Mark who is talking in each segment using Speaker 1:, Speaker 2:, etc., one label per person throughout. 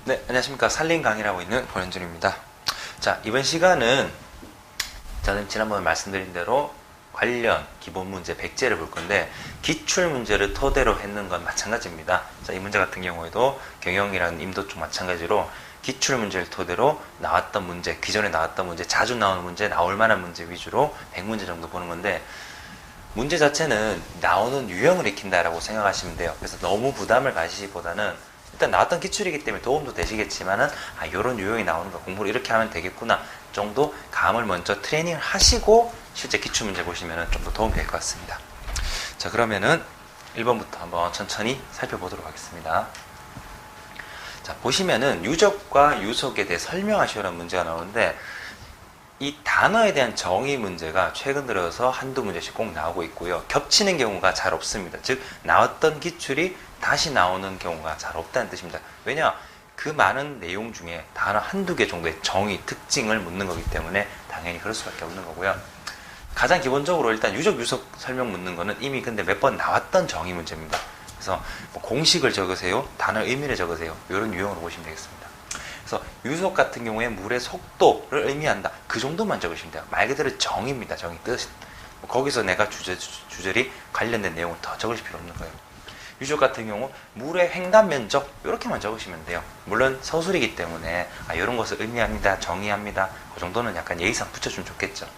Speaker 1: 네, 안녕하십니까. 산림 강의라고 있는 권현준입니다. 자, 이번 시간은 저는 지난번에 말씀드린 대로 관련 기본 문제 100제를 볼 건데, 기출 문제를 토대로 했는 건 마찬가지입니다. 자, 이 문제 같은 경우에도 경영이라는 임도 쪽 마찬가지로 기출 문제를 토대로 나왔던 문제, 기존에 나왔던 문제, 자주 나오는 문제, 나올 만한 문제 위주로 100문제 정도 보는 건데, 문제 자체는 나오는 유형을 익힌다라고 생각하시면 돼요. 그래서 너무 부담을 가지시기보다는 일단 나왔던 기출이기 때문에 도움도 되시겠지만은, 요런 유형이 나오는 거 공부를 이렇게 하면 되겠구나 정도 감을 먼저 트레이닝을 하시고 실제 기출 문제 보시면은 좀 더 도움이 될 것 같습니다. 자, 그러면은 1번부터 한번 천천히 살펴보도록 하겠습니다. 자, 보시면은 유적과 유속에 대해 설명하시라는 문제가 나오는데, 이 단어에 대한 정의 문제가 최근 들어서 한두 문제씩 꼭 나오고 있고요. 겹치는 경우가 잘 없습니다. 즉, 나왔던 기출이 다시 나오는 경우가 잘 없다는 뜻입니다. 왜냐? 그 많은 내용 중에 단어 한두 개 정도의 정의, 특징을 묻는 거기 때문에 당연히 그럴 수밖에 없는 거고요. 가장 기본적으로 일단 유적, 유속 설명 묻는 거는 이미 근데 몇 번 나왔던 정의 문제입니다. 그래서 뭐 공식을 적으세요, 단어 의미를 적으세요, 이런 유형으로 보시면 되겠습니다. 그래서 유속 같은 경우에 물의 속도를 의미한다, 그 정도만 적으시면 돼요. 말 그대로 정의입니다. 정의 뜻. 거기서 내가 주절이 관련된 내용을 더 적을 필요 없는 거예요. 유적 같은 경우 물의 횡단 면적 이렇게만 적으시면 돼요. 물론 서술이기 때문에 이런 것을 의미합니다, 정의합니다, 그 정도는 약간 예의상 붙여주면 좋겠죠.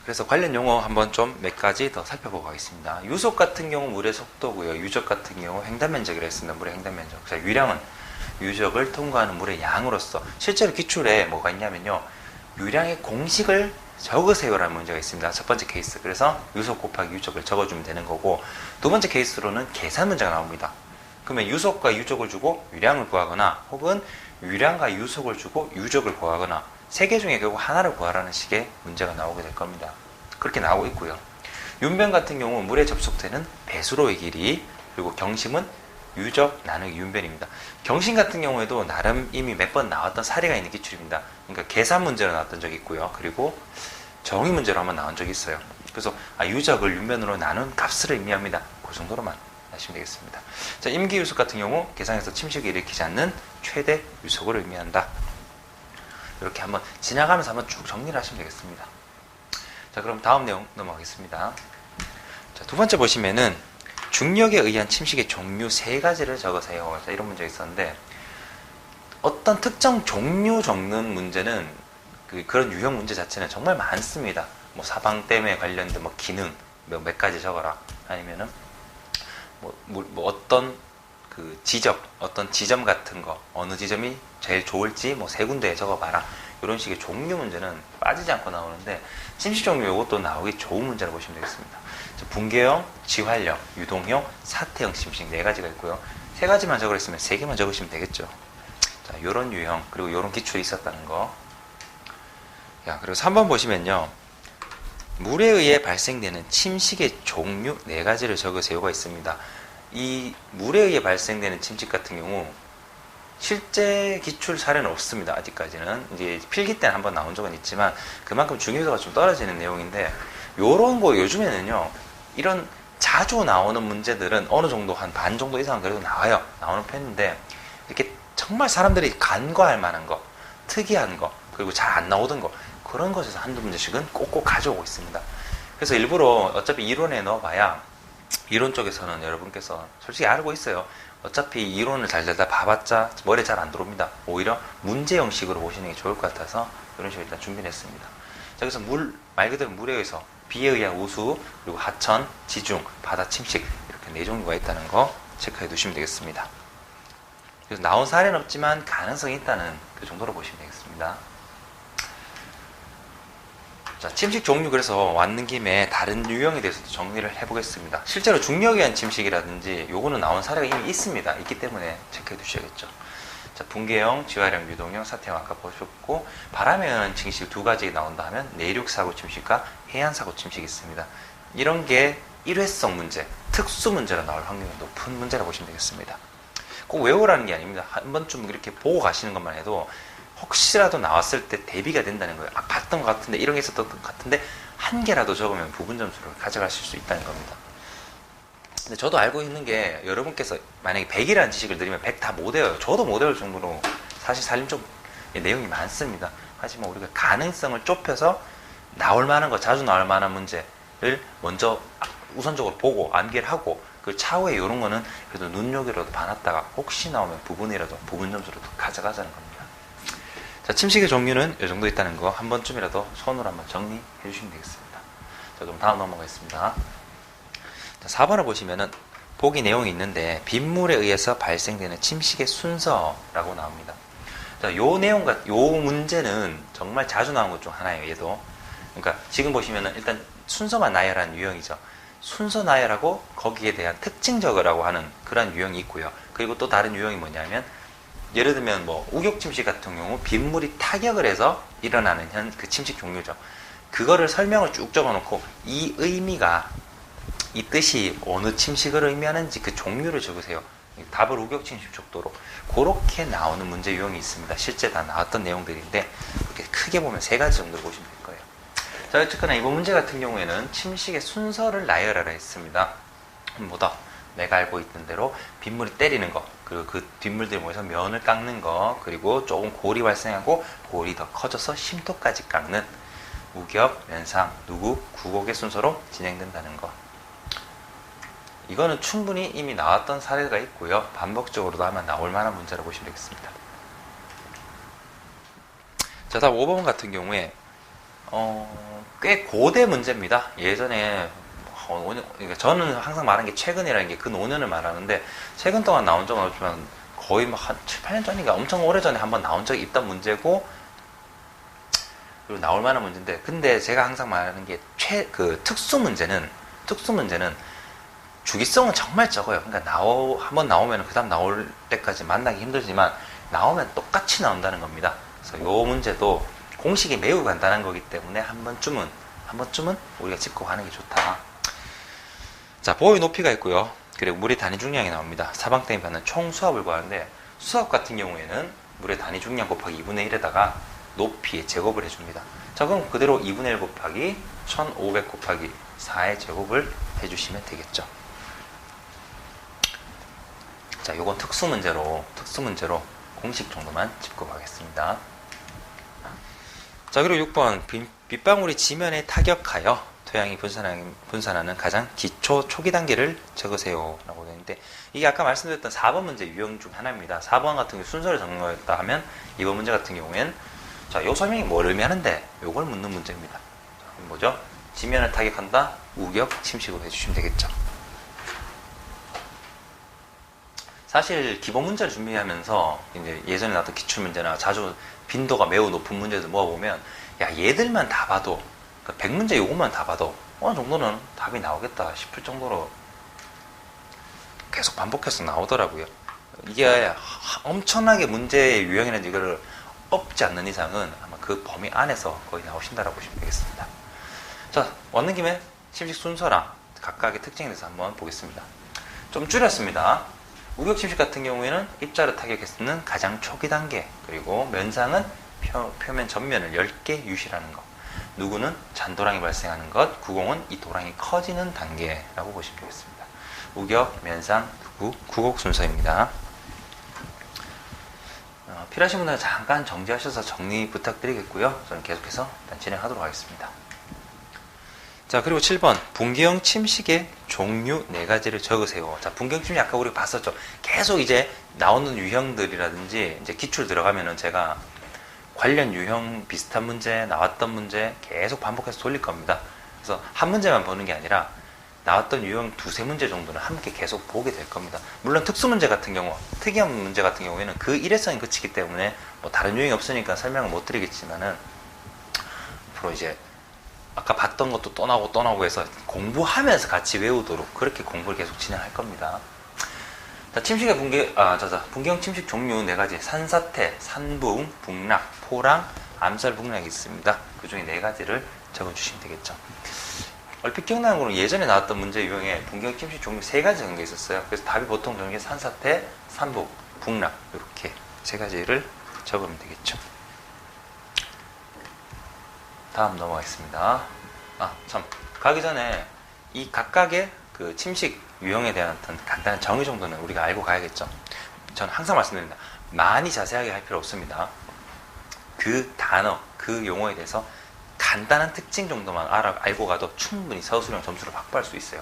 Speaker 1: 그래서 관련 용어 한번 좀 몇 가지 더 살펴보고 가겠습니다. 유속 같은 경우 물의 속도고요. 유적 같은 경우 횡단 면적이라고 했습니다. 물의 횡단 면적. 자, 유량은 유적을 통과하는 물의 양으로서, 실제로 기출에 뭐가 있냐면요, 유량의 공식을 적으세요라는 문제가 있습니다. 첫 번째 케이스. 그래서 유속 곱하기 유적을 적어주면 되는 거고, 두 번째 케이스로는 계산 문제가 나옵니다. 그러면 유속과 유적을 주고 유량을 구하거나, 혹은 유량과 유속을 주고 유적을 구하거나, 세 개 중에 결국 하나를 구하라는 식의 문제가 나오게 될 겁니다. 그렇게 나오고 있고요. 윤변 같은 경우 물에 접속되는 배수로의 길이, 그리고 경심은 유적 나누기 윤변입니다. 경심 같은 경우에도 나름 이미 몇 번 나왔던 사례가 있는 기출입니다. 그러니까 계산 문제로 나왔던 적이 있고요. 그리고 정의 문제로 한번 나온 적이 있어요. 그래서 유적을 윤변으로 나눈 값을 의미합니다. 그 정도로만 하시면 되겠습니다. 자, 임기유속 같은 경우 계산에서 침식을 일으키지 않는 최대 유속을 의미한다. 이렇게 한번 지나가면서 한번 쭉 정리를 하시면 되겠습니다. 자, 그럼 다음 내용 넘어가겠습니다. 자, 두 번째 보시면은 중력에 의한 침식의 종류 3가지를 적으세요. 자, 이런 문제가 있었는데, 어떤 특정 종류 적는 문제는 그런 유형 문제 자체는 정말 많습니다. 뭐 사방댐에 관련된 뭐 기능 몇 가지 적어라, 아니면은 뭐 어떤 그 어떤 지점 같은 거, 어느 지점이 제일 좋을지 뭐 3군데에 적어봐라, 이런 식의 종류 문제는 빠지지 않고 나오는데, 침식 종류 이것도 나오기 좋은 문제라고 보시면 되겠습니다. 붕괴형, 지활형, 유동형, 사태형 침식 4가지가 있고요. 3가지만 적으랬으면 3개만 적으시면 되겠죠. 자, 요런 유형, 그리고 요런 기출이 있었다는 거. 야, 그리고 3번 보시면요, 물에 의해 발생되는 침식의 종류 4가지를 적으세요가 있습니다. 이 물에 의해 발생되는 침식 같은 경우 실제 기출 사례는 없습니다. 아직까지는. 이제 필기 때는 한번 나온 적은 있지만 그만큼 중요도가 좀 떨어지는 내용인데, 요런 거 요즘에는요, 이런 자주 나오는 문제들은 어느 정도 한 반 정도 이상은 그래도 나오는 편인데, 이렇게 정말 사람들이 간과할 만한 거, 특이한 거, 그리고 잘 안 나오던 거, 그런 것에서 한두 문제씩은 꼭꼭 가져오고 있습니다. 그래서 일부러 어차피 이론에 넣어봐야, 이론 쪽에서는 여러분께서 솔직히 알고 있어요. 어차피 이론을 잘 봐봤자 머리에 잘 안 들어옵니다. 오히려 문제 형식으로 보시는 게 좋을 것 같아서 이런 식으로 일단 준비를 했습니다. 자, 그래서 말 그대로 물에 의해서 비에 의한 우수, 그리고 하천, 지중, 바다 침식, 이렇게 4종류가 있다는 거 체크해 두시면 되겠습니다. 그래서 나온 사례는 없지만 가능성이 있다는 그 정도로 보시면 되겠습니다. 자, 침식 종류, 그래서 왔는 김에 다른 유형에 대해서도 정리를 해보겠습니다. 실제로 중력에 의한 침식이라든지 요거는 나온 사례가 이미 있습니다. 있기 때문에 체크해 두셔야겠죠. 자, 붕괴형, 지활형, 유동형, 사태형 아까 보셨고, 바람에 의한 침식 2가지 나온다 하면 내륙사고 침식과 해안사고 침식이 있습니다. 이런 게 일회성 문제, 특수 문제로 나올 확률이 높은 문제라고 보시면 되겠습니다. 꼭 외우라는 게 아닙니다. 한 번쯤 이렇게 보고 가시는 것만 해도 혹시라도 나왔을 때 대비가 된다는 거예요. 봤던 것 같은데, 이런 게 있었던 것 같은데, 한 개라도 적으면 부분 점수를 가져가실 수 있다는 겁니다. 근데 저도 알고 있는 게 여러분께서 만약에 100이라는 지식을 드리면 100 다 못 외워요. 저도 못 외울 정도로 사실 살림 쪽 내용이 많습니다. 하지만 우리가 가능성을 좁혀서 나올 만한 거, 자주 나올 만한 문제를 먼저 우선적으로 보고 암기를 하고 그 차후에 이런 거는 그래도 눈여겨라도 봐놨다가 혹시 나오면 부분이라도 부분 점수라도 가져가자는 겁니다. 자, 침식의 종류는 이 정도 있다는 거 한 번쯤이라도 손으로 한번 정리해 주시면 되겠습니다. 자, 그럼 다음 넘어가겠습니다. 자, 4번을 보시면은 보기 내용이 있는데 빗물에 의해서 발생되는 침식의 순서라고 나옵니다. 자, 요 내용과 요 문제는 정말 자주 나온 것 중 하나예요. 얘도. 그러니까 지금 보시면은 일단 순서만 나열하는 유형이죠. 순서 나열하고 거기에 대한 특징 적으라고 하는 그런 유형이 있고요. 그리고 또 다른 유형이 뭐냐면 예를 들면 뭐 우격 침식 같은 경우 빗물이 타격을 해서 일어나는 그 침식 종류죠. 그거를 설명을 쭉 적어놓고 이 의미가 이 뜻이 어느 침식을 의미하는지 그 종류를 적으세요. 답을 우격 침식 족도로 그렇게 나오는 문제 유형이 있습니다. 실제 다 나왔던 내용들인데 이렇게 크게 보면 3가지 정도 보시면 될 거예요. 자, 어쨌거나 이번 문제 같은 경우에는 침식의 순서를 나열하라 했습니다. 뭐다? 내가 알고 있던 대로 빗물이 때리는 거, 그리고 그 빗물들이 모여서 면을 깎는 거, 그리고 조금 골이 발생하고 골이 더 커져서 심토까지 깎는 우격, 면상, 누구, 구곡의 순서로 진행된다는 거. 이거는 충분히 이미 나왔던 사례가 있고요. 반복적으로도 하면 나올 만한 문제라고 보시면 되겠습니다. 자, 다음 5번 같은 경우에 꽤 고대 문제입니다. 예전에 그러니까 저는 항상 말하는 게 최근이라는 게 근 5년을 말하는데 최근 동안 나온 적은 없지만 거의 막 한 7, 8년 전인가 엄청 오래전에 한번 나온 적이 있던 문제고 그리고 나올 만한 문제인데 근데 제가 항상 말하는 게 특수 문제는 주기성은 정말 적어요. 그러니까 한번 나오면 그 다음 나올 때까지 만나기 힘들지만 나오면 똑같이 나온다는 겁니다. 그래서 이 문제도 공식이 매우 간단한 거기 때문에 한 번쯤은 우리가 짚고 가는 게 좋다. 자, 보호의 높이가 있고요. 그리고 물의 단위 중량이 나옵니다. 사방땡이 받는 총 수압을 구하는데 수압 같은 경우에는 물의 단위 중량 곱하기 2분의 1에다가 높이의 제곱을 해줍니다. 자, 그럼 그대로 2분의 1 곱하기 1500 곱하기 4의 제곱을 해주시면 되겠죠. 자, 요건 특수 문제로 공식 정도만 짚고 가겠습니다. 자, 그리고 6번 빗방울이 지면에 타격하여 토양이 분산하는 가장 기초 초기 단계를 적으세요 라고 되어 있는데 이게 아까 말씀드렸던 4번 문제 유형 중 하나입니다. 4번 같은 경우 순서를 적는 거였다 하면 이번 문제 같은 경우에는 자, 요 설명이 뭘 의미하는데 요걸 묻는 문제입니다. 자, 뭐죠? 지면을 타격한다 우격 침식으로 해주시면 되겠죠. 사실 기본 문제를 준비하면서 이제 예전에 나왔던 기출문제나 자주 빈도가 매우 높은 문제들 모아보면 야, 얘들만 다 봐도 그러니까 100문제 요것만 다 봐도 어느 정도는 답이 나오겠다 싶을 정도로 계속 반복해서 나오더라고요. 이게 엄청나게 문제의 유형이라든지 이거를 없지 않는 이상은 아마 그 범위 안에서 거의 나오신다라고 보시면 되겠습니다. 자, 왔는 김에 침식 순서랑 각각의 특징에 대해서 한번 보겠습니다. 좀 줄였습니다. 우격 침식 같은 경우에는 입자로 타격했는 가장 초기 단계, 그리고 면상은 표면 전면을 10개 유실하는 것, 누구는 잔도랑이 발생하는 것, 구공은 이 도랑이 커지는 단계라고 보시면 되겠습니다. 우격, 면상, 누구, 구곡 순서입니다. 필요하신 분들은 잠깐 정지하셔서 정리 부탁드리겠고요. 저는 계속해서 일단 진행하도록 하겠습니다. 자, 그리고 7번 분기형 침식의 종류 4가지를 적으세요. 자, 분기형 침식 아까 우리가 봤었죠. 계속 이제 나오는 유형들이라든지 이제 기출 들어가면은 제가 관련 유형 비슷한 문제, 나왔던 문제 계속 반복해서 돌릴 겁니다. 그래서 한 문제만 보는 게 아니라 나왔던 유형 2-3문제 정도는 함께 계속 보게 될 겁니다. 물론 특수 문제 같은 경우, 특이한 문제 같은 경우에는 그 일회성이 그치기 때문에 뭐 다른 유형이 없으니까 설명을 못 드리겠지만은 앞으로 이제 아까 봤던 것도 또 나오고 해서 공부하면서 같이 외우도록 그렇게 공부를 계속 진행할 겁니다. 자, 침식의 분기형 침식 종류 4가지. 산사태, 산붕, 북락, 포랑, 암살북락이 있습니다. 그 중에 4가지를 적어주시면 되겠죠. 얼핏 기억나는 거는 예전에 나왔던 문제 유형에 분기형 침식 종류 3가지 정도 있었어요. 그래서 답이 보통 정해 산사태, 산붕, 북락 이렇게 3가지를 적으면 되겠죠. 다음 넘어가겠습니다. 가기 전에 이 각각의 그 침식 유형에 대한 어떤 간단한 정의 정도는 우리가 알고 가야겠죠. 저는 항상 말씀드립니다. 많이 자세하게 할 필요 없습니다. 그 단어, 그 용어에 대해서 간단한 특징 정도만 알고 가도 충분히 서술형 점수를 확보할 수 있어요.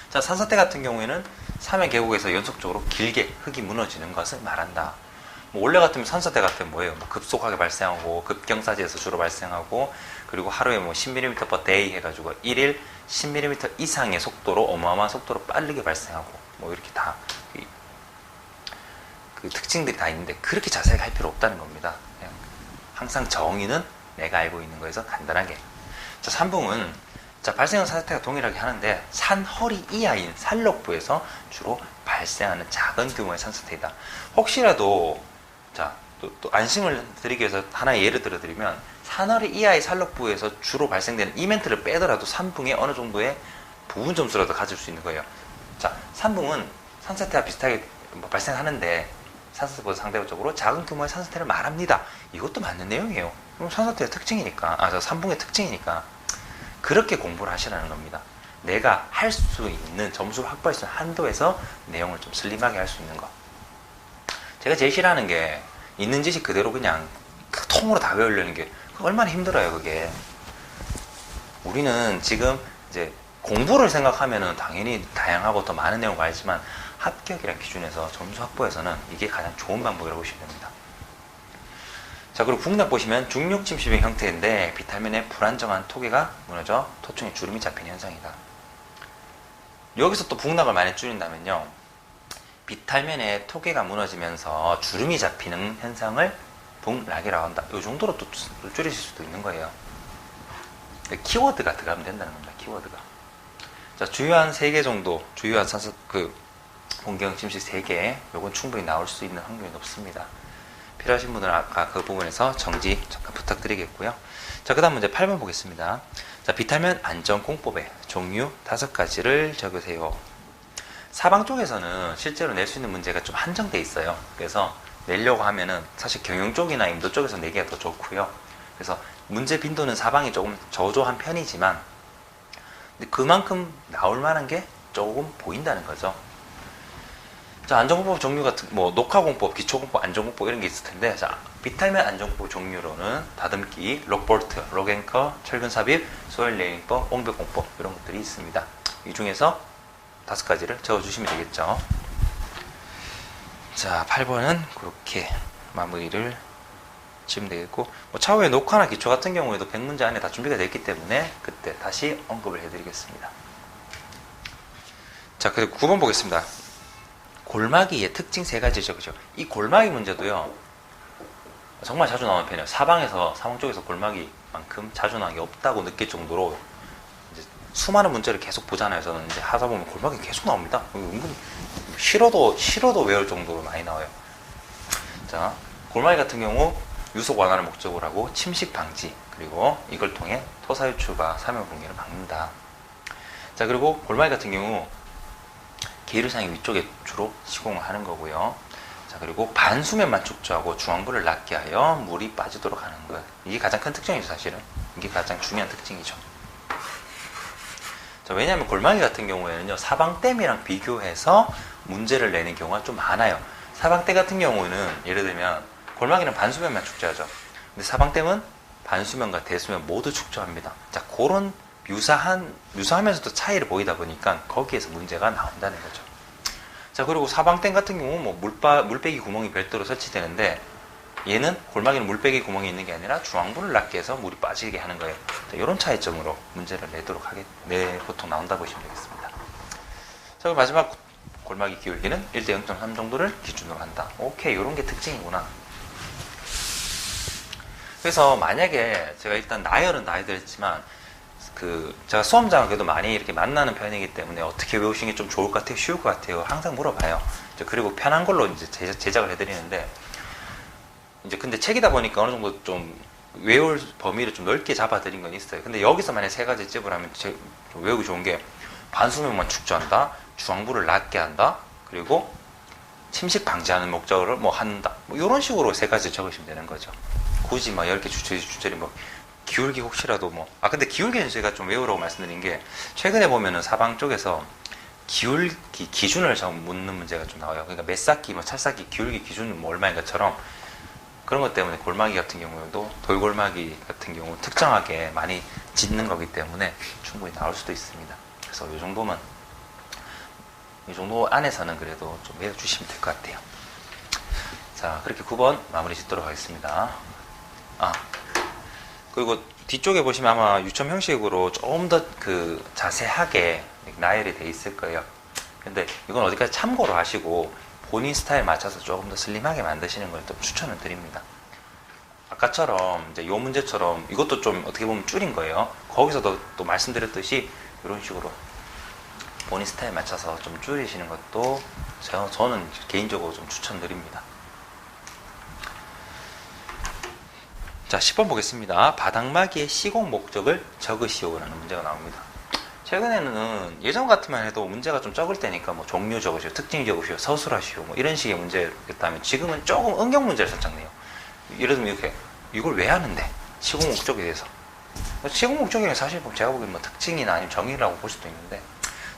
Speaker 1: 자, 산사태 같은 경우에는 사면 계곡에서 연속적으로 길게 흙이 무너지는 것을 말한다. 뭐 원래 같으면 산사태 같으면 뭐예요? 뭐 급속하게 발생하고 급경사지에서 주로 발생하고 그리고 하루에 뭐 10mm per day 해가지고 1일 10mm 이상의 속도로 어마어마한 속도로 빠르게 발생하고 뭐 이렇게 다 그 특징들이 다 있는데 그렇게 자세하게 할 필요 없다는 겁니다. 그냥 항상 정의는 내가 알고 있는 거에서 간단하게. 자, 산붕은 자, 발생한 산사태가 동일하게 하는데 산 허리 이하인 산록부에서 주로 발생하는 작은 규모의 산사태이다. 혹시라도 자, 또 안심을 드리기 위해서 하나의 예를 들어드리면 산허리 이하의 산록부에서 주로 발생되는 이벤트를 빼더라도 산붕에 어느 정도의 부분 점수라도 가질 수 있는 거예요. 자, 산붕은 산사태와 비슷하게 발생하는데 산사태보다 상대적으로 작은 규모의 산사태를 말합니다. 이것도 맞는 내용이에요. 산사태의 특징이니까, 산붕의 특징이니까 그렇게 공부를 하시라는 겁니다. 내가 할 수 있는 점수를 확보할 수 있는 한도에서 내용을 좀 슬림하게 할 수 있는 거. 제가 제일 싫어하는 게 있는 지식 그대로 그냥 통으로 다 외우려는 게 얼마나 힘들어요, 그게. 우리는 지금 이제 공부를 생각하면은 당연히 다양하고 더 많은 내용을 알지만 합격이라는 기준에서 점수 확보에서는 이게 가장 좋은 방법이라고 보시면 됩니다. 자, 그리고 북락 보시면 중력 침식의 형태인데 비탈면에 불안정한 토계가 무너져 토층에 주름이 잡히는 현상이다. 여기서 또 북락을 많이 줄인다면요, 비탈면에 토계가 무너지면서 주름이 잡히는 현상을 북락이라고 한다. 이 정도로 또 줄이실 수도 있는 거예요. 키워드가 들어가면 된다는 겁니다. 키워드가. 자, 주요한 3개 정도, 주요한 본경 침식 3개, 요건 충분히 나올 수 있는 확률이 높습니다. 필요하신 분들은 아까 그 부분에서 정지 잠깐 부탁드리겠고요. 자, 그 다음 문제 8번 보겠습니다. 자, 비탈면 안전공법의 종류 5가지를 적으세요. 사방 쪽에서는 실제로 낼 수 있는 문제가 좀 한정돼 있어요. 그래서 내려고 하면은 사실 경영 쪽이나 인도 쪽에서 내기가 더 좋고요. 그래서 문제 빈도는 사방이 조금 저조한 편이지만 근데 그만큼 나올 만한 게 조금 보인다는 거죠. 자, 안전공법 종류 같은 뭐 녹화공법, 기초공법, 안전공법 이런 게 있을 텐데, 자, 비탈면 안전공법 종류로는 다듬기, 록볼트, 록앵커, 철근 삽입, 소일 레일법, 옹벽공법 이런 것들이 있습니다. 이 중에서 5가지를 적어주시면 되겠죠. 자, 8번은 그렇게 마무리를 지으면 되겠고, 뭐 차후에 녹화나 기초 같은 경우에도 100문제 안에 다 준비가 되어 있기 때문에 그때 다시 언급을 해드리겠습니다. 자, 그리고 9번 보겠습니다. 골마기의 특징 3가지 적으죠. 이 골마기 문제도요, 정말 자주 나오는 편이에요. 사방 쪽에서 골마기만큼 자주 나온 게 없다고 느낄 정도로 이제 수많은 문제를 계속 보잖아요. 저는 이제 하다 보면 골마기 계속 나옵니다. 은근 싫어도 외울 정도로 많이 나와요. 자, 골마기 같은 경우 유속 완화를 목적으로 하고 침식 방지, 그리고 이걸 통해 토사 유출과 사면 붕괴를 막는다. 자, 그리고 골마기 같은 경우 계류상의 위쪽에 주로 시공을 하는 거고요. 자, 그리고 반수면만 축조하고 중앙부를 낮게 하여 물이 빠지도록 하는 것. 이게 가장 큰 특징이죠, 사실은. 이게 가장 중요한 특징이죠. 자, 왜냐하면 골마기 같은 경우에는요, 사방댐이랑 비교해서 문제를 내는 경우가 좀 많아요. 사방댐 같은 경우는 예를 들면 골마기는 반수면만 축조하죠. 근데 사방댐은 반수면과 대수면 모두 축조합니다. 자, 그런 유사하면서도 차이를 보이다 보니까 거기에서 문제가 나온다는 거죠. 자, 그리고 사방댐 같은 경우 뭐 물빼기 구멍이 별도로 설치되는데 얘는 골마기는 물빼기 구멍이 있는 게 아니라 중앙부를 낮게 해서 물이 빠지게 하는 거예요. 자, 이런 차이점으로 문제를 보통 나온다고 보시면 되겠습니다. 자, 그럼 마지막 골마기 기울기는 1대 0.3 정도를 기준으로 한다. 오케이, 이런 게 특징이구나. 그래서 만약에 제가 일단 나열은 나열했지만 제가 수험장을 그래도 많이 이렇게 만나는 편이기 때문에 어떻게 외우시는 게 좀 좋을 것 같아요? 쉬울 것 같아요? 항상 물어봐요. 그리고 편한 걸로 이제 제작을 해드리는데, 이제 근데 책이다 보니까 어느 정도 좀 외울 범위를 좀 넓게 잡아드린 건 있어요. 근데 여기서 만약에 3가지 찝을 하면 좀 외우기 좋은 게 반수면만 축조한다, 중앙부를 낮게 한다, 그리고 침식 방지하는 목적으로 뭐 한다. 뭐 이런 식으로 3가지 적으시면 되는 거죠. 굳이 막 10개 주절이 뭐 기울기 혹시라도 근데 기울기는 제가 좀 외우라고 말씀드린 게 최근에 보면은 사방 쪽에서 기울기 기준을 좀 묻는 문제가 좀 나와요. 그러니까 몇 쌓기, 뭐 찰쌓기, 기울기 기준은 뭐 얼마인 것처럼 그런 것 때문에 골막이 같은 경우에도 돌골막이 같은 경우 특정하게 많이 짓는 거기 때문에 충분히 나올 수도 있습니다. 그래서 이 정도면 이 정도 안에서는 그래도 좀 외워주시면 될 것 같아요. 자, 그렇게 9번 마무리 짓도록 하겠습니다. 그리고 뒤쪽에 보시면 아마 유첨 형식으로 조금 더 그 자세하게 나열이 돼 있을 거예요. 근데 이건 어디까지 참고로 하시고 본인 스타일 맞춰서 조금 더 슬림하게 만드시는 걸 좀 추천을 드립니다. 아까처럼 이제 요 문제처럼 이것도 좀 어떻게 보면 줄인 거예요. 거기서도 또 말씀드렸듯이 이런 식으로 본인 스타일 맞춰서 좀 줄이시는 것도 저는 개인적으로 좀 추천드립니다. 자, 10번 보겠습니다. 바닥마기의 시공 목적을 적으시오라는 문제가 나옵니다. 최근에는 예전 같으면 해도 문제가 좀 적을 때니까 뭐 종류 적으시오, 특징 적으시오, 서술하시오 뭐 이런 식의 문제였다면 지금은 조금 응용 문제를 살짝 내요. 예를 들면 이렇게 이걸 왜 하는데 시공 목적에 대해서 시공 목적에는 사실 제가 보기엔 뭐 특징이나 아니면 정의라고 볼 수도 있는데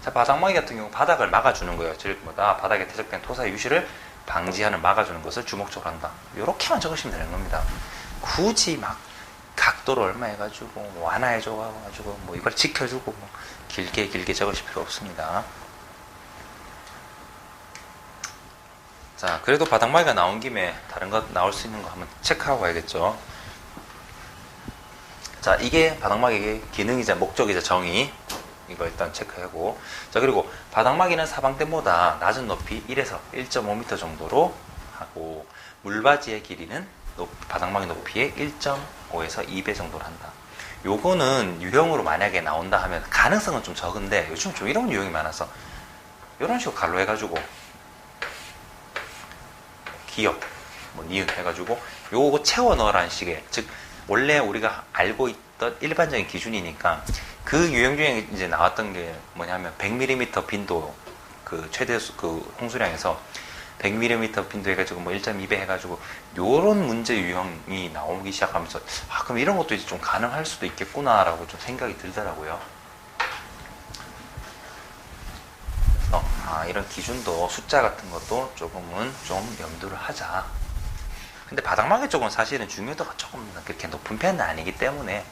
Speaker 1: 자, 바닥마기 같은 경우 바닥을 막아주는 거예요. 즉 뭐다 바닥에 퇴적된 토사의 유실을 방지하는 막아주는 것을 주목적으로 한다. 이렇게만 적으시면 되는 겁니다. 굳이 막 각도를 얼마 해가지고 뭐 완화해줘가지고 뭐 이걸 지켜주고 뭐 길게 적으실 필요 없습니다. 자, 그래도 바닥마기가 나온 김에 다른 것 나올 수 있는 거 한번 체크하고 가야겠죠. 자, 이게 바닥마기의 기능이자 목적이자 정의, 이거 일단 체크하고, 자, 그리고 바닥마기는 사방댐보다 낮은 높이 1에서 1.5m 정도로 하고 물바지의 길이는 바닥마기 높이의 1.5에서 2배 정도로 한다. 요거는 유형으로 만약에 나온다 하면 가능성은 좀 적은데 요즘 좀 이런 유형이 많아서 이런 식으로 갈로 해가지고 기역, 뭐 니은 해가지고 요거 채워 넣으라는 식의, 즉 원래 우리가 알고 있던 일반적인 기준이니까 그 유형 중에 이제 나왔던 게 뭐냐면 100mm 빈도 그 최대 그 홍수량에서 100mm 빈도 해가지고 뭐 1.2배 해가지고 요런 문제 유형이 나오기 시작하면서 그럼 이런 것도 이제 좀 가능할 수도 있겠구나라고 좀 생각이 들더라고요. 그래서 이런 기준도 숫자 같은 것도 조금은 좀 염두를 하자. 근데 바닥마기 쪽은 사실은 중요도가 조금 그렇게 높은 편은 아니기 때문에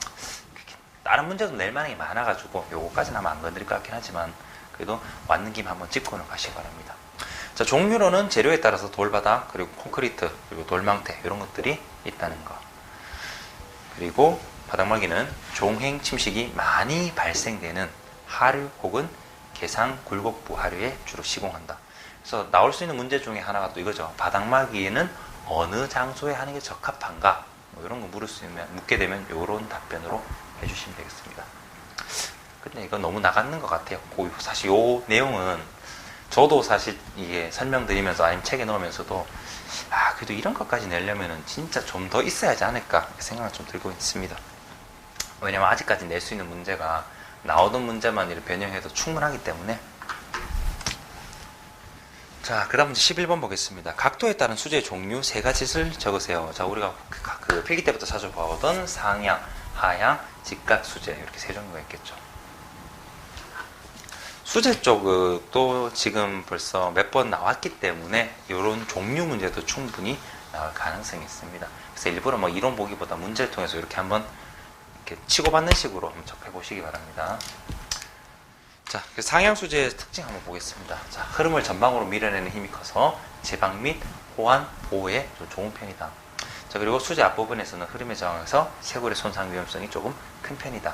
Speaker 1: 다른 문제도 낼 만한 게 많아가지고 요거까지는 아마 안 건드릴 것 같긴 하지만 그래도 왔는 김에 한번 짚고는 가시기 바랍니다. 자, 종류로는 재료에 따라서 돌바닥, 그리고 콘크리트, 그리고 돌망태 이런 것들이 있다는 거. 그리고 바닥마기는 종행 침식이 많이 발생되는 하류 혹은 개상 굴곡부 하류에 주로 시공한다. 그래서 나올 수 있는 문제 중에 하나가 또 이거죠. 바닥마기에는 어느 장소에 하는 게 적합한가? 뭐 이런 거 묻게 되면 이런 답변으로 해주시면 되겠습니다. 근데 이거 너무 나갔는 것 같아요. 사실 이 내용은 저도 사실 이게 설명드리면서 아니면 책에 넣으면서도 그래도 이런 것까지 내려면은 진짜 좀 더 있어야 하지 않을까 생각을 좀 들고 있습니다. 왜냐면 아직까지 낼 수 있는 문제가 나오던 문제만 이렇게 변형해도 충분하기 때문에. 자, 그 다음 문제 11번 보겠습니다. 각도에 따른 수제 종류 3가지를 적으세요. 자, 우리가 그 필기 때부터 자주 봐오던 상향, 하향, 직각 수제 이렇게 3종류가 있겠죠. 수제 쪽도 지금 벌써 몇 번 나왔기 때문에 이런 종류 문제도 충분히 나올 가능성이 있습니다. 그래서 일부러 뭐 이론 보기보다 문제를 통해서 이렇게 한번 이렇게 치고받는 식으로 한번 접해 보시기 바랍니다. 자, 상향 수제의 특징 한번 보겠습니다. 자, 흐름을 전방으로 밀어내는 힘이 커서 제방 및 호환 보호에 좀 좋은 편이다. 자, 그리고 수제 앞부분에서는 흐름에 저항해서 쇄골의 손상 위험성이 조금 큰 편이다.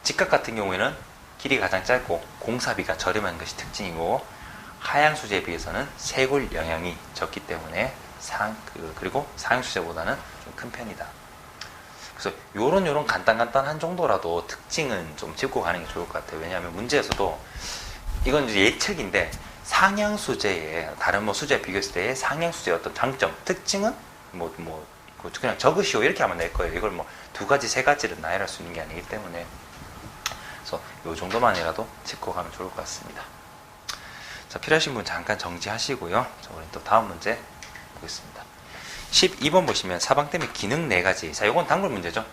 Speaker 1: 직각 같은 경우에는 길이가 가장 짧고 공사비가 저렴한 것이 특징이고, 하향 수제에 비해서는 쇄골 영향이 적기 때문에 그리고 상향 수제보다는 좀 큰 편이다. 그래서 요런 간단한 정도라도 특징은 좀 짚고 가는 게 좋을 것 같아요. 왜냐하면 문제에서도 이건 이제 예측인데 상향 수제에 다른 뭐 수제에 비교했을 때 상향 수제의 어떤 장점, 특징은 그냥 적으시오 이렇게 하면 될 거예요. 이걸 뭐 2가지, 3가지를 나열할 수 있는 게 아니기 때문에. 그래서 요 정도만이라도 짚고 가면 좋을 것 같습니다. 자, 필요하신 분 잠깐 정지하시고요. 자, 우리 또 다음 문제 보겠습니다. 12번 보시면 사방댐의 기능 4가지. 자, 요건 단골 문제죠.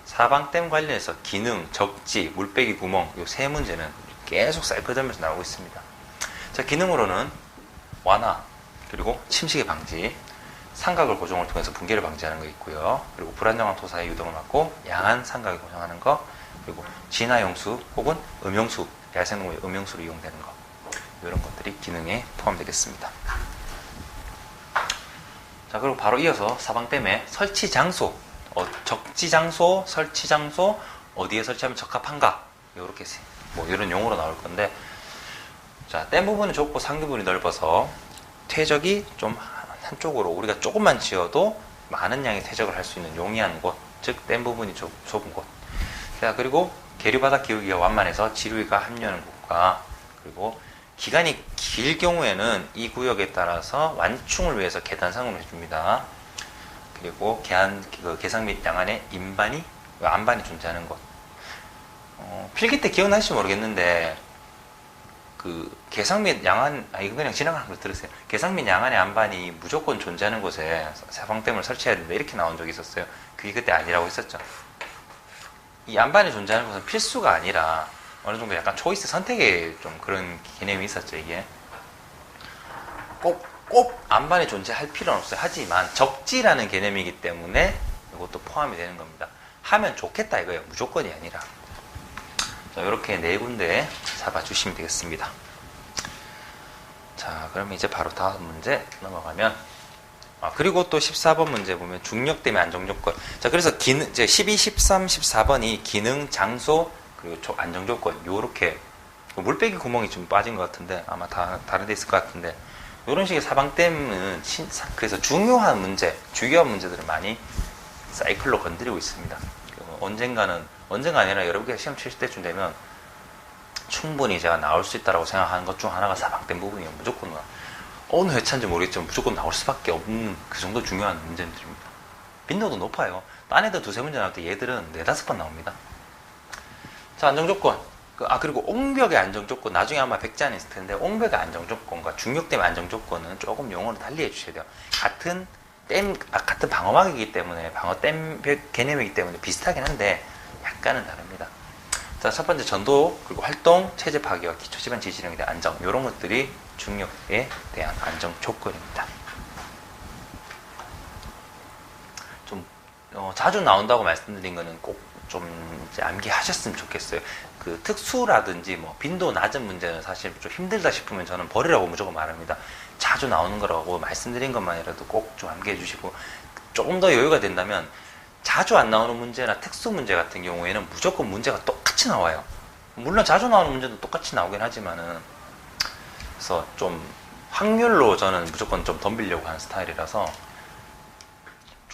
Speaker 1: 사방댐 관련해서 기능, 적지, 물빼기 구멍 요 3문제는 계속 사이클되면서 나오고 있습니다. 자, 기능으로는 완화, 그리고 침식의 방지, 삼각을 고정을 통해서 붕괴를 방지하는 거 있고요. 그리고 불안정한 토사의 유동을 막고 양한 삼각을 고정하는 거, 그리고 진화용수 혹은 음용수, 야생동물 음용수로 이용되는 거, 이런 것들이 기능에 포함되겠습니다. 자, 그리고 바로 이어서 사방댐의 설치 장소, 적지 장소, 설치 장소, 어디에 설치하면 적합한가, 이렇게 뭐 이런 용어로 나올 건데, 자, 댐 부분은 좁고 상류 부분이 넓어서 퇴적이 좀 한쪽으로 우리가 조금만 지어도 많은 양의 퇴적을 할 수 있는 용이한 곳, 즉 댐 부분이 좁은 곳. 자, 그리고 계류바닥 기울기가 완만해서 지류가 합류하는 곳과, 그리고 기간이 길 경우에는 이 구역에 따라서 완충을 위해서 계단상으로 해줍니다. 그리고 개상 및 양안에 안반이 존재하는 곳. 필기 때 기억나실지 모르겠는데, 개상 및 양안, 이거 그냥 지나가는 걸 들으세요. 개상 및 양안의 안반이 무조건 존재하는 곳에 사방댐을 설치해야 된다, 이렇게 나온 적이 있었어요. 그게 그때 아니라고 했었죠. 이 안반이 존재하는 곳은 필수가 아니라 어느 정도 약간 초이스 선택의 좀 그런 개념이 있었죠, 이게. 꼭 안반이 존재할 필요는 없어요. 하지만 적지라는 개념이기 때문에 이것도 포함이 되는 겁니다. 하면 좋겠다 이거예요. 무조건이 아니라. 자, 이렇게 네 군데 잡아주시면 되겠습니다. 자, 그러면 이제 바로 다음 문제 넘어가면, 그리고 또 14번 문제 보면 중력 때문에 안정조건. 자, 그래서 이제 12, 13, 14번이 기능, 장소, 그리고 안정조건, 요렇게 물빼기 구멍이 좀 빠진 것 같은데 아마 다른 데 있을 것 같은데, 이런 식의 사방댐은 그래서 중요한 문제, 주요한 문제들을 많이 사이클로 건드리고 있습니다. 언젠가 아니라 여러분께서 시험 치실 때쯤 되면 충분히 제가 나올 수 있다고 생각하는 것 중 하나가 사방댐 부분이에요. 무조건 어느 회차인지 모르겠지만 무조건 나올 수밖에 없는 그 정도 중요한 문제들입니다. 빈도도 높아요. 딴 애들 두세 문제 나올 때 얘들은 네다섯 번 나옵니다. 자, 안정조건. 그리고 옹벽의 안정조건, 나중에 아마 백자는 있을 텐데, 옹벽의 안정조건과 중력댐 안정조건은 조금 용어를 달리 해주셔야 돼요. 같은 방어막이기 때문에, 방어댐 개념이기 때문에 비슷하긴 한데 약간은 다릅니다. 자, 첫 번째 전도, 그리고 활동, 체제 파괴와 기초지반 지지력에 대한 안정, 이런 것들이 중력에 대한 안정 조건입니다. 좀 자주 나온다고 말씀드린 거는 꼭 좀 이제 암기하셨으면 좋겠어요. 그 특수라든지 뭐 빈도 낮은 문제는 사실 좀 힘들다 싶으면 저는 버리라고 무조건 말합니다. 자주 나오는 거라고 말씀드린 것만이라도 꼭 좀 암기해 주시고, 조금 더 여유가 된다면 자주 안 나오는 문제나 특수 문제 같은 경우에는 무조건 문제가 똑같이 나와요. 물론 자주 나오는 문제도 똑같이 나오긴 하지만은, 그래서 좀 확률로 저는 무조건 좀 덤비려고 하는 스타일이라서,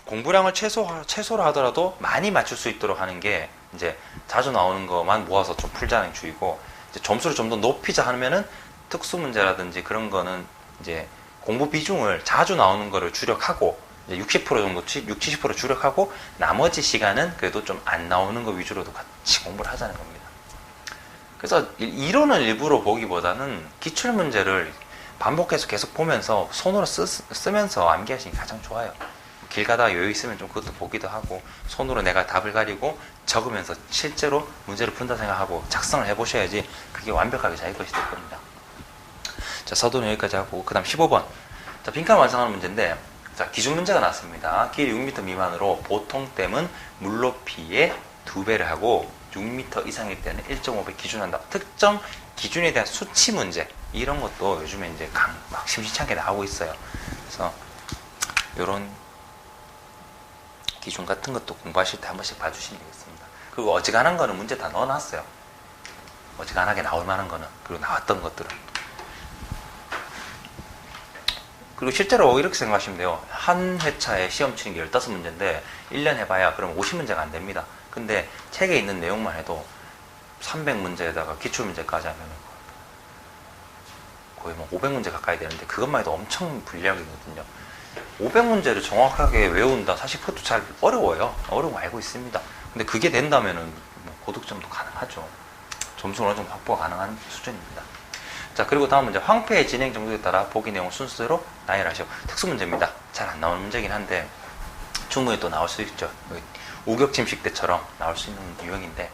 Speaker 1: 공부량을 최소로 하더라도 많이 맞출 수 있도록 하는 게 이제 자주 나오는 것만 모아서 좀 풀자는 주의고, 이제 점수를 좀 더 높이자 하면은 특수 문제라든지 그런 거는 이제 공부 비중을 자주 나오는 거를 주력하고, 이제 60% 정도, 60, 70% 주력하고, 나머지 시간은 그래도 좀 안 나오는 거 위주로도 같이 공부를 하자는 겁니다. 그래서 이론을 일부러 보기보다는 기출 문제를 반복해서 계속 보면서 손으로 쓰면서 암기하시는 게 가장 좋아요. 길 가다가 여유 있으면 좀 그것도 보기도 하고, 손으로 내가 답을 가리고 적으면서 실제로 문제를 푼다 생각하고 작성을 해보셔야지 그게 완벽하게 자기 것이 될 겁니다. 자, 서두는 여기까지 하고, 그 다음 15번. 자, 빈칸 완성하는 문제인데, 자, 기준 문제가 나왔습니다. 길이 6m 미만으로 보통 댐은 물 높이의 2배를 하고 6m 이상일 때는 1.5배 기준한다. 특정 기준에 대한 수치 문제, 이런 것도 요즘에 이제 막 심심찮게 나오고 있어요. 그래서 이런 기준 같은 것도 공부하실 때 한 번씩 봐주시면 되겠습니다. 그리고 어지간한 거는 문제 다 넣어놨어요. 어지간하게 나올 만한 거는, 그리고 나왔던 것들은. 그리고 실제로 이렇게 생각하시면 돼요. 한 회차에 시험 치는 게 15문제인데 1년 해봐야 그럼 50문제가 안 됩니다. 근데 책에 있는 내용만 해도 300문제에다가 기출문제까지 하면 거의 뭐 500문제 가까이 되는데, 그것만 해도 엄청 불리하거든요. 500문제를 정확하게 외운다, 사실 그것도 잘 어려워요. 어려운 거 알고 있습니다. 근데 그게 된다면은 뭐 고득점도 가능하죠. 점수는 어느 정도 확보가 가능한 수준입니다. 자, 그리고 다음 문제. 황폐의 진행 정도에 따라 보기 내용 순서대로 나열하시오. 특수 문제입니다. 잘 안 나오는 문제긴 한데 충분히 또 나올 수 있죠. 우격 침식 때처럼 나올 수 있는 유형인데,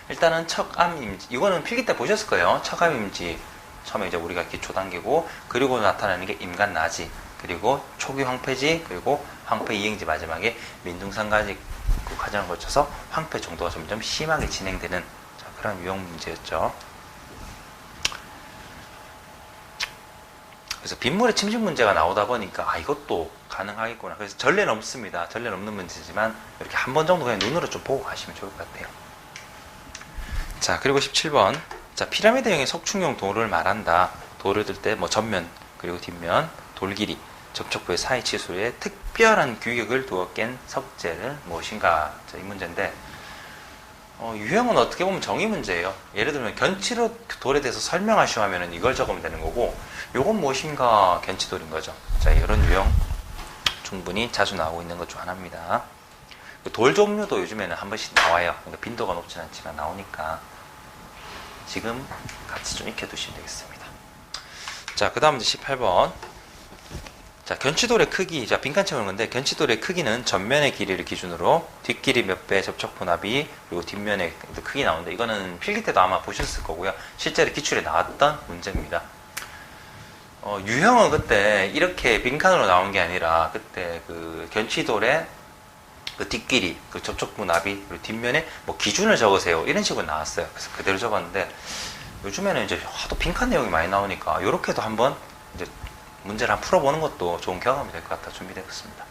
Speaker 1: 일단은 척암임지, 이거는 필기 때 보셨을 거예요. 척암임지 처음에 이제 우리가 기초 단계고, 그리고 나타나는 게 임간나지, 그리고 초기 황폐지, 그리고 황폐 이행지, 마지막에 민둥산까지 그 과정을 거쳐서 황폐 정도가 점점 심하게 진행되는 그런 유형 문제였죠. 그래서 빗물의 침식 문제가 나오다 보니까 이것도 가능하겠구나. 그래서 전례는 없습니다. 전례는 없는 문제지만 이렇게 한 번 정도 그냥 눈으로 좀 보고 가시면 좋을 것 같아요. 자, 그리고 17번. 자, 피라미드형의 석축용 도로를 말한다. 도를 들 때 뭐 전면 그리고 뒷면, 돌 길이, 접촉부의 사이 치수에 특별한 규격을 두어 깬 석재는 무엇인가? 자, 이 문제인데 유형은 어떻게 보면 정의 문제예요. 예를 들면 견치로 돌에 대해서 설명하시오 하면은 이걸 적으면 되는 거고, 요건 무엇인가 견치돌인 거죠. 자, 이런 유형 충분히 자주 나오고 있는 것 중 하나입니다. 돌 종류도 요즘에는 한 번씩 나와요. 그러니까 빈도가 높진 않지만 나오니까 지금 같이 좀 익혀두시면 되겠습니다. 자, 그 다음 이제 18번. 자, 견치돌의 크기. 자, 빈칸 채우는 건데, 견치돌의 크기는 전면의 길이를 기준으로 뒷길이 몇 배, 접촉부 나비, 그리고 뒷면의 크기 나오는데, 이거는 필기 때도 아마 보셨을 거고요. 실제로 기출에 나왔던 문제입니다. 유형은 그때 이렇게 빈칸으로 나온 게 아니라, 그때 그 견치돌의 그 뒷길이, 그 접촉부 나비, 그리고 뒷면에 뭐 기준을 적으세요. 이런 식으로 나왔어요. 그래서 그대로 적었는데, 요즘에는 이제 하도 빈칸 내용이 많이 나오니까, 요렇게도 한번 이제 문제를 한번 풀어보는 것도 좋은 경험이 될 것 같아 준비되었습니다.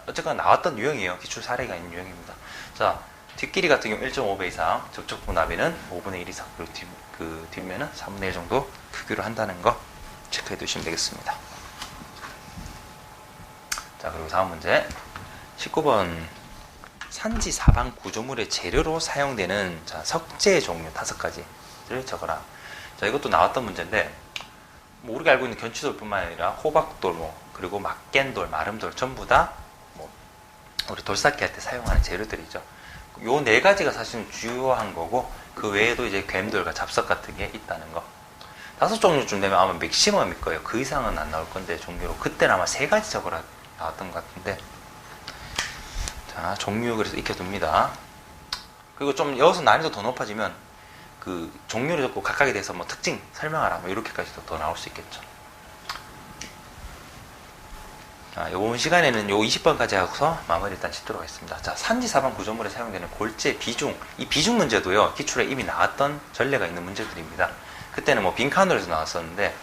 Speaker 1: 어쨌거나 나왔던 유형이에요. 기출 사례가 있는 유형입니다. 자, 뒷길이 같은 경우 1.5배 이상, 접촉부 나비는 5분의 1 이상, 그리고 그 뒷면은 3분의 1 정도 크기로 한다는 거 체크해 두시면 되겠습니다. 자, 그리고 다음 문제 19번. 산지 사방 구조물의 재료로 사용되는 석재 종류 5가지를 적어라. 자, 이것도 나왔던 문제인데, 뭐 우리가 알고 있는 견치돌뿐만 아니라 호박돌, 그리고 막겐돌, 마름돌 전부 다 우리 돌쌓기 할 때 사용하는 재료들이죠. 요 4가지가 사실은 주요한 거고, 그 외에도 이제 괸돌과 잡석 같은 게 있다는 거. 5종류쯤 되면 아마 맥시멈일 거예요. 그 이상은 안 나올 건데, 종류로. 그때는 아마 3가지 적으라 나왔던 것 같은데. 자, 종류 그래서 익혀둡니다. 그리고 좀 여기서 난이도 더 높아지면 그 종류를 적고 각각에 대해서 뭐 특징 설명하라, 뭐 이렇게까지도 더 나올 수 있겠죠. 자, 이번 시간에는 요 20번까지 하고서 마무리 일단 짓도록 하겠습니다. 자, 산지 사방 구조물에 사용되는 골재 비중. 이 비중 문제도요, 기출에 이미 나왔던 전례가 있는 문제들입니다. 그때는 뭐 빈칸으로 해서 나왔었는데,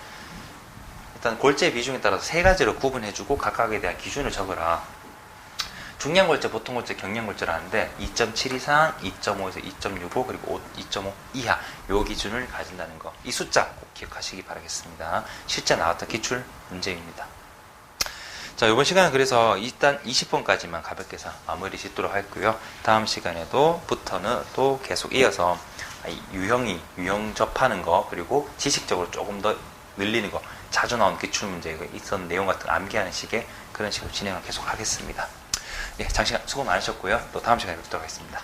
Speaker 1: 일단 골재 비중에 따라서 3가지로 구분해주고 각각에 대한 기준을 적으라. 중량골재, 보통골재, 경량골재를 하는데 2.7 이상, 2.5에서 2.65, 그리고 2.5 이하 요 기준을 가진다는 거. 이 숫자 꼭 기억하시기 바라겠습니다. 실제 나왔던 기출 문제입니다. 자, 이번 시간은 그래서 일단 20번까지만 가볍게 해서 마무리 짓도록 하고요. 다음 시간에부터는 또 계속 이어서 유형 접하는 거, 그리고 지식적으로 조금 더 늘리는 거, 자주 나온 기출 문제가 있었던 내용 같은 거 암기하는 식의 그런 식으로 진행을 계속 하겠습니다. 예, 장시간 수고 많으셨고요. 또 다음 시간에 뵙도록 하겠습니다.